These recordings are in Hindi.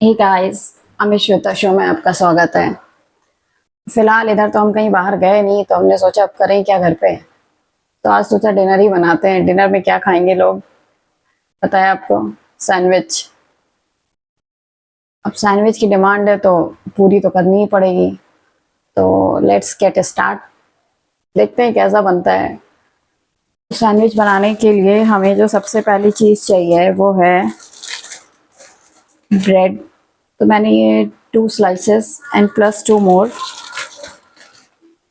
हे गाइस, अमित श्वेता शो में आपका स्वागत है। फिलहाल इधर तो हम कहीं बाहर गए नहीं, तो हमने सोचा अब करें क्या घर पे। तो आज सोचा डिनर ही बनाते हैं। डिनर में क्या खाएंगे लोग, पता है आपको? सैंडविच। अब सैंडविच की डिमांड है तो पूरी तो करनी ही पड़ेगी। तो लेट्स गेट स्टार्ट। देखते हैं कैसा बनता है। सैंडविच बनाने के लिए हमें जो सबसे पहली चीज़ चाहिए वो है ब्रेड। तो मैंने ये 2 slices and plus 2 more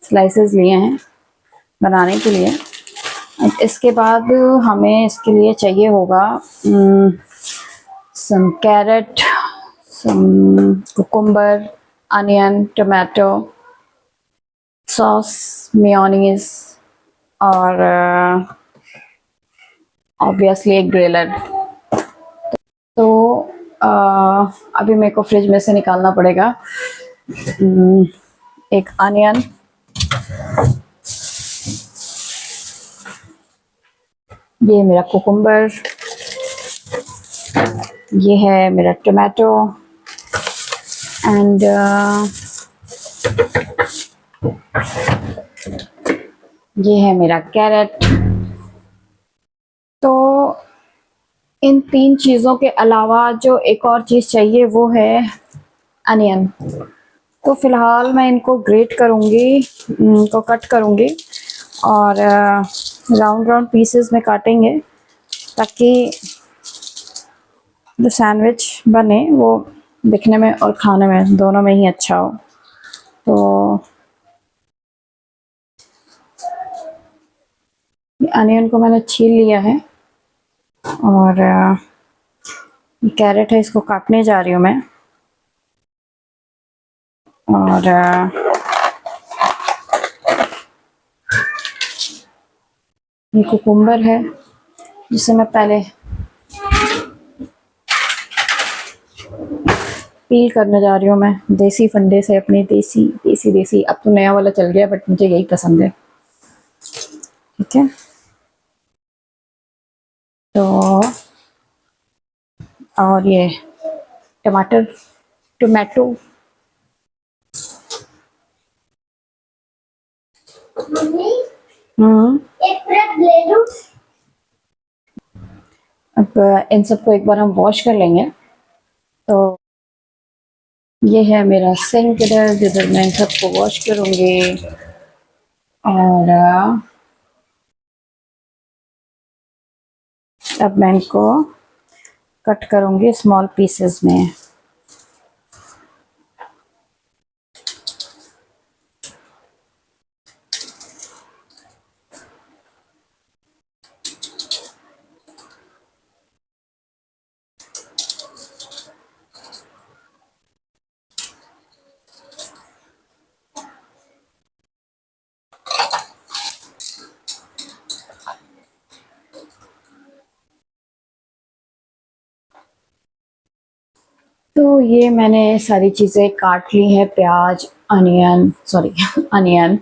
slices लिए हैं बनाने के लिए। अब इसके बाद हमें इसके लिए चाहिए होगा some carrot, some cucumber, onion, tomato, sauce, mayonnaise और ऑब्वियसली एक ग्रिलर। तो अभी मेरे को फ्रिज में से निकालना पड़ेगा एक अनियन, ये मेरा कुकुम्बर, ये है मेरा टोमेटो एंड ये है मेरा कैरेट। तो इन 3 चीज़ों के अलावा जो एक और चीज़ चाहिए वो है अनियन। तो फिलहाल मैं इनको ग्रेट करूँगी, इनको कट करूँगी और राउंड राउंड पीसेस में काटेंगे ताकि जो सैंडविच बने वो दिखने में और खाने में दोनों में ही अच्छा हो। तो अनियन को मैंने छील लिया है और कैरेट है, इसको काटने जा रही हूँ मैं। और ये कुकुम्बर है जिसे मैं पहले पील करने जा रही हूँ मैं देसी फंडे से, अपने देसी। अब तो नया वाला चल गया बट मुझे यही पसंद है। ठीक है, तो और ये टमाटर, टोमेटो, एक ब्रेड ले लूं। अब इन सबको एक बार हम वॉश कर लेंगे। तो ये है मेरा सिंक इधर, जिधर मैं इन सबको वॉश करूँगी। और अब मैं इनको कट करूँगी स्मॉल पीसेस में। तो ये मैंने सारी चीज़ें काट ली हैं, प्याज, onion,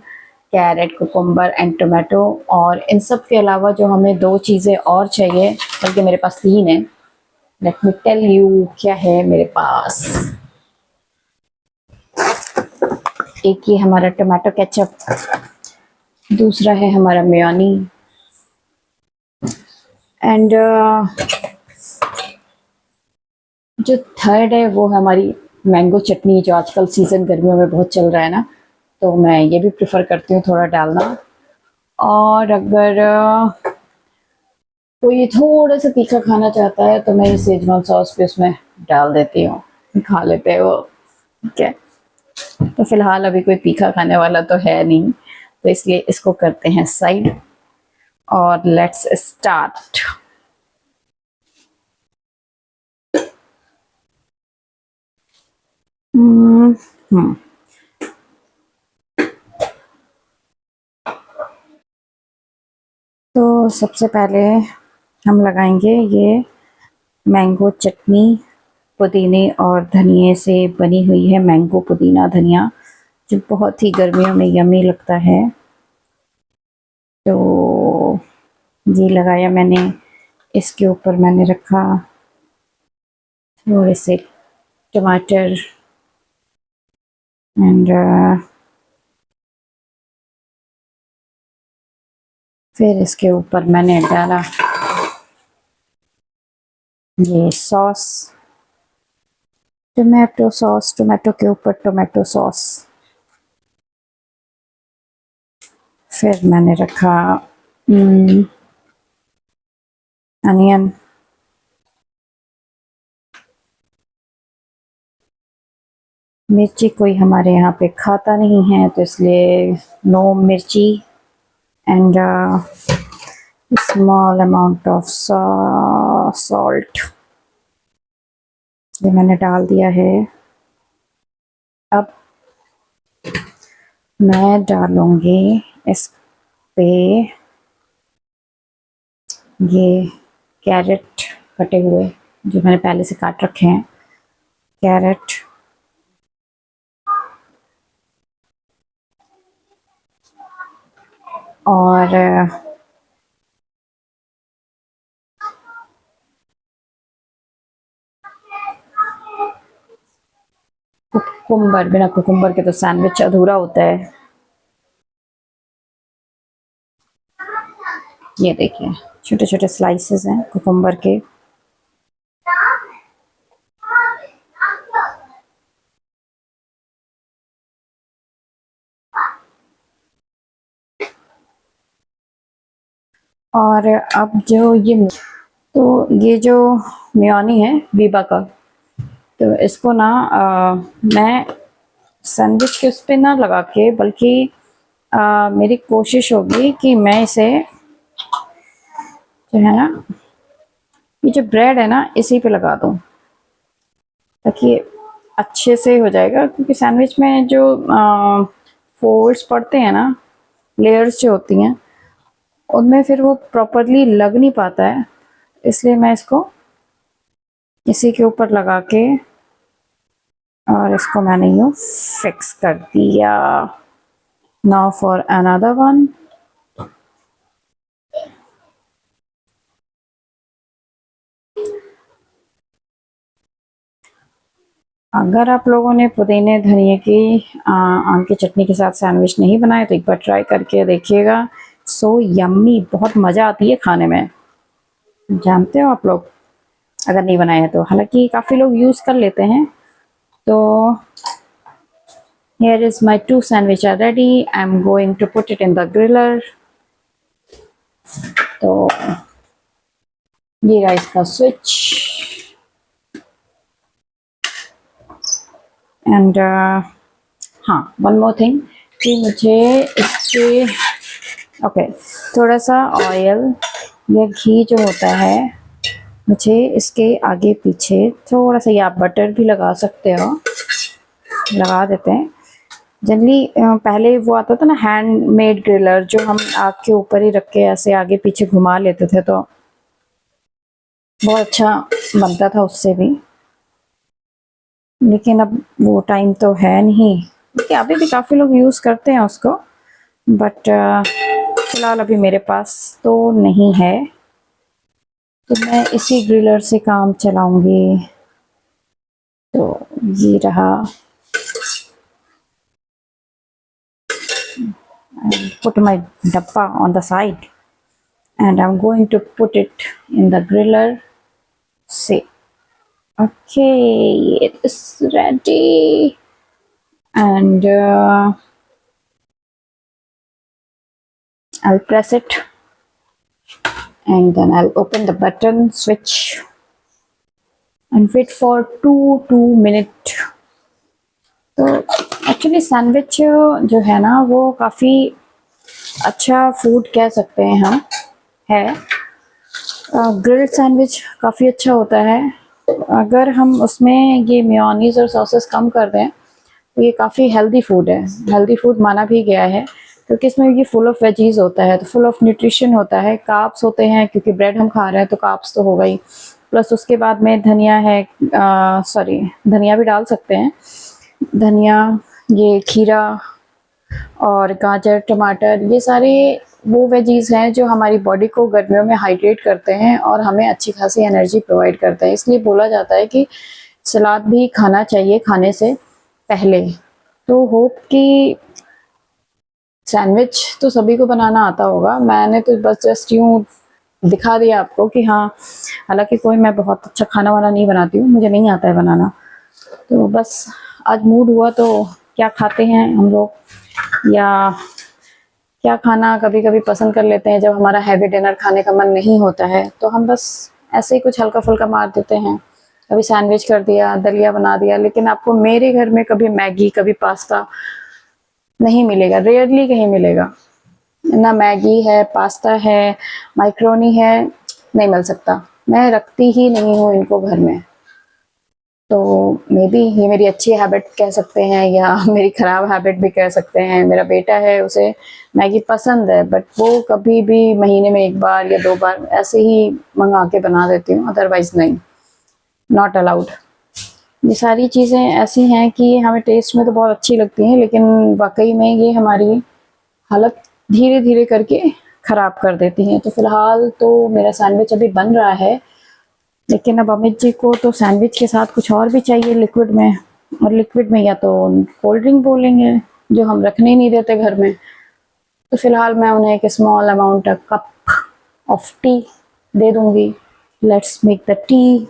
carrot, cucumber and tomato. और इन सब के अलावा जो हमें 2 चीज़ें और चाहिए, बल्कि मेरे पास 3 है। लेट मी टेल यू क्या है मेरे पास। एक ये हमारा टोमेटो केचप, दूसरा है हमारा मेयोनी एंड जो थर्ड है वो है हमारी मैंगो चटनी, जो आजकल सीज़न गर्मियों में बहुत चल रहा है ना, तो मैं ये भी प्रेफर करती हूँ थोड़ा डालना। और अगर कोई थोड़ा सा तीखा खाना चाहता है तो मैं ये सेजवान सॉस भी उसमें डाल देती हूँ, खा लेते हैं वो। ठीक है, तो फिलहाल अभी कोई तीखा खाने वाला तो है नहीं, तो इसलिए इसको करते हैं साइड और लेट्स स्टार्ट। तो सबसे पहले हम लगाएंगे ये मैंगो चटनी, पुदीने और धनिए से बनी हुई है। मैंगो, पुदीना, धनिया, जो बहुत ही गर्मियों में यमी लगता है। तो ये लगाया मैंने, इसके ऊपर मैंने रखा थोड़े से टमाटर एंड फिर इसके ऊपर मैंने डाला ये सॉस, टोमेटो सॉस, टोमेटो के ऊपर टोमेटो सॉस। फिर मैंने रखा अनियन, मिर्ची कोई हमारे यहाँ पे खाता नहीं है तो इसलिए नो मिर्ची, and small amount of salt ये मैंने डाल दिया है। अब मैं डालूंगी इस पे ये कैरेट कटे हुए जो मैंने पहले से काट रखे हैं, कैरेट और कुकुम्बर। बिना कुकुम्बर के तो सैंडविच अधूरा होता है। ये देखिए छोटे छोटे स्लाइसेस हैं कुकुम्बर के। और अब जो ये जो मेयोनी है वीबा का, तो इसको ना मैं सैंडविच के उस पर ना लगा के, बल्कि मेरी कोशिश होगी कि मैं इसे जो है ना, ये जो ब्रेड है ना इसी पे लगा दूं ताकि अच्छे से हो जाएगा, क्योंकि सैंडविच में जो फोल्ड्स पड़ते हैं ना, लेयर्स जो होती हैं, उनमें फिर वो प्रॉपरली लग नहीं पाता है। इसलिए मैं इसको इसी के ऊपर लगा के और इसको मैंने यूँ फिक्स कर दिया। Now for another one. अगर आप लोगों ने पुदीने धनिए की आम की चटनी के साथ सैंडविच नहीं बनाए तो एक बार ट्राई करके देखिएगा। सो यम्मी, बहुत मज़ा आती है खाने में, जानते हो आप लोग अगर नहीं बनाए हैं तो। हालांकि काफ़ी लोग यूज़ कर लेते हैं। तो here is my 2 sandwich are ready. I'm going to put it in the griller. तो ये रहा इसका स्विच एंड हाँ, वन मोर थिंग कि मुझे इसके ओके थोड़ा सा ऑयल या घी जो होता है, मुझे इसके आगे पीछे थोड़ा सा, या आप बटर भी लगा सकते हो, लगा देते हैं। जनरली पहले वो आता था ना हैंडमेड ग्रिलर, जो हम आग के ऊपर ही रख के ऐसे आगे पीछे घुमा लेते थे, तो बहुत अच्छा बनता था उससे भी। लेकिन अब वो टाइम तो है नहीं, देखिए अभी भी काफ़ी लोग यूज़ करते हैं उसको, बट फ़िलहाल अभी मेरे पास तो नहीं है, तो मैं इसी ग्रिलर से काम चलाऊंगी। तो ये रहा, put my dabba on the side and I'm going to put it in the griller. See, okay, it is ready, and I'll press it and then I'll open the button switch and wait for 2 minutes. तो एक्चुअली सैंडविच जो है ना वो काफ़ी अच्छा फूड कह सकते हैं हम, है। ग्रिल्ड सैंडविच काफ़ी अच्छा होता है। अगर हम उसमें ये मेयोनीज़ और सॉसेस कम कर दें तो ये काफ़ी हेल्दी फूड है, हेल्दी फूड माना भी गया है, क्योंकि इसमें ये फुल ऑफ वेजीज होता है, तो फुल ऑफ न्यूट्रिशन होता है, कार्ब्स होते हैं, क्योंकि ब्रेड हम खा रहे हैं तो कार्ब्स तो हो गई, प्लस उसके बाद में धनिया है, सॉरी धनिया भी डाल सकते हैं, धनिया, ये खीरा और गाजर, टमाटर, ये सारे वो वेजीज हैं जो हमारी बॉडी को गर्मियों में हाइड्रेट करते हैं और हमें अच्छी खासी एनर्जी प्रोवाइड करते हैं। इसलिए बोला जाता है कि सलाद भी खाना चाहिए खाने से पहले। तो होप कि सैंडविच तो सभी को बनाना आता होगा, मैंने तो बस जस्ट यूँ दिखा दिया आपको कि हाँ, हालांकि कोई मैं बहुत अच्छा खाना वाना नहीं बनाती हूँ, मुझे नहीं आता है बनाना। तो बस आज मूड हुआ तो क्या खाते हैं हम लोग, या क्या खाना कभी कभी पसंद कर लेते हैं जब हमारा हैवी डिनर खाने का मन नहीं होता है, तो हम बस ऐसे ही कुछ हल्का फुल्का मार देते हैं। कभी सैंडविच कर दिया, दलिया बना दिया। लेकिन आपको मेरे घर में कभी मैगी, कभी पास्ता नहीं मिलेगा, रेयरली कहीं मिलेगा। ना मैगी है, पास्ता है, माइक्रोनी है, नहीं मिल सकता। मैं रखती ही नहीं हूँ इनको घर में। तो मे बी ये मेरी अच्छी हैबिट कह सकते हैं या मेरी ख़राब हैबिट भी कह सकते हैं। मेरा बेटा है, उसे मैगी पसंद है, बट वो कभी भी महीने में 1 बार या 2 बार ऐसे ही मंगा के बना देती हूँ, अदरवाइज़ नहीं, नॉट अलाउड। ये सारी चीज़ें ऐसी हैं कि हमें टेस्ट में तो बहुत अच्छी लगती हैं, लेकिन वाक़ई में ये हमारी हालत धीरे-धीरे करके ख़राब कर देती हैं। तो फ़िलहाल तो मेरा सैंडविच अभी बन रहा है, लेकिन अब अमित जी को तो सैंडविच के साथ कुछ और भी चाहिए लिक्विड में, और लिक्विड में या तो कोल्ड ड्रिंक बोलेंगे, जो हम रखने ही नहीं देते घर में। तो फ़िलहाल मैं उन्हें एक small amount a cup of tea दे दूँगी। Let's make the tea.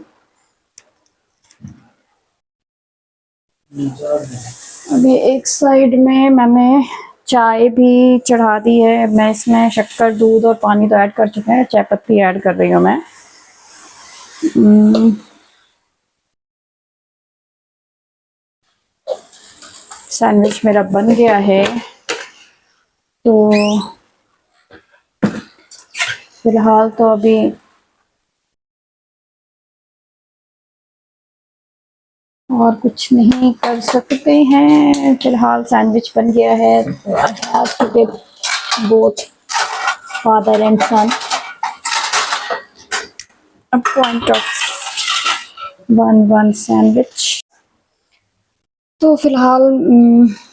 अभी एक साइड में मैंने चाय भी चढ़ा दी है। मैं इसमें शक्कर, दूध और पानी तो ऐड कर चुके हैं, चाय पत्ती ऐड कर रही हूँ मैं। सैंडविच मेरा बन गया है, तो फिलहाल तो अभी और कुछ नहीं कर सकते हैं। फिलहाल सैंडविच बन गया है, तो I have to give both father and son a point of one sandwich. तो फिलहाल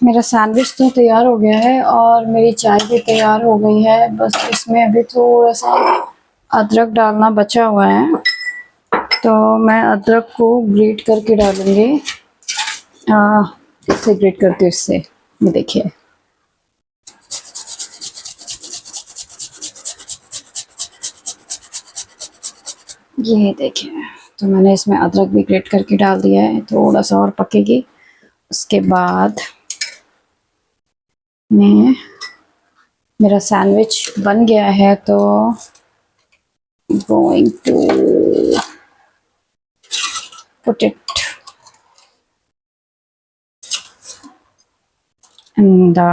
मेरा सैंडविच तो तैयार हो गया है और मेरी चाय भी तैयार हो गई है। बस इसमें अभी थोड़ा सा अदरक डालना बचा हुआ है, तो मैं अदरक को ग्रेट करके डालूंगी। इससे ग्रेट करती हूँ, इससे। ये देखिए, ये देखिए। तो मैंने इसमें अदरक भी ग्रेट करके डाल दिया है, थोड़ा सा और पकेगी। उसके बाद मैं मेरा सैंडविच बन गया है, तो going to put it in the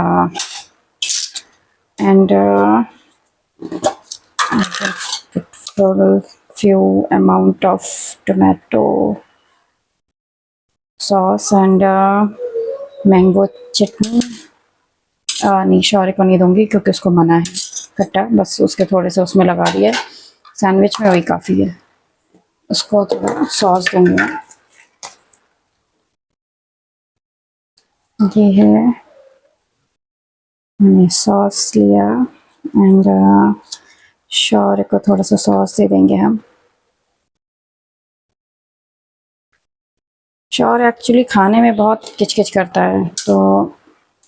and I just put for few amount of tomato sauce and mango chutney. नहीं, शौर्य को नहीं दूंगी क्योंकि उसको मना है खट्टा, बस उसके थोड़े से उसमें लगा दिया। सैंडविच में वही काफ़ी है, उसको थोड़ा सॉस दूंगी मैं। ये है, मैंने सॉस लिया एंड शौर्य को थोड़ा सा सॉस दे देंगे हम। शौर्य एक्चुअली खाने में बहुत किचकिच करता है, तो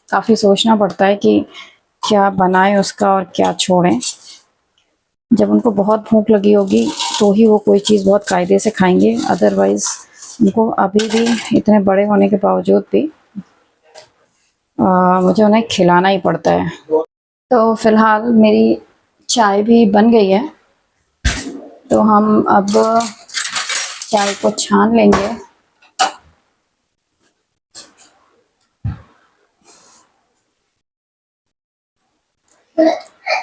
काफ़ी सोचना पड़ता है कि क्या बनाएं उसका और क्या छोड़ें। जब उनको बहुत भूख लगी होगी तो ही वो कोई चीज़ बहुत कायदे से खाएंगे, अदरवाइज़ उनको अभी भी इतने बड़े होने के बावजूद भी मुझे उन्हें खिलाना ही पड़ता है। तो फ़िलहाल मेरी चाय भी बन गई है, तो हम अब चाय को छान लेंगे।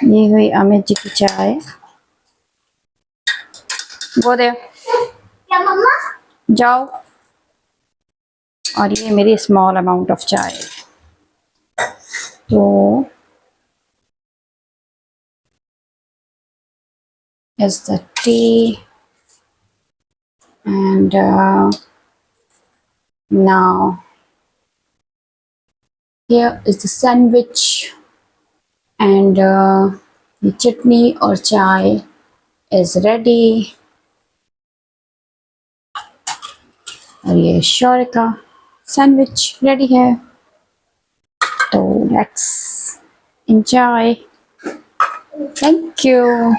ये हुई अमित जी की चाय। वो दे, क्या मम्मा? जाओ। और ये मेरी स्मॉल अमाउंट ऑफ चाय। तो is the tea and now here is the sandwich and the chutney or chai is ready और ये शौर्य का सैंडविच रेडी है। तो लेट्स एंजॉय। Thank you.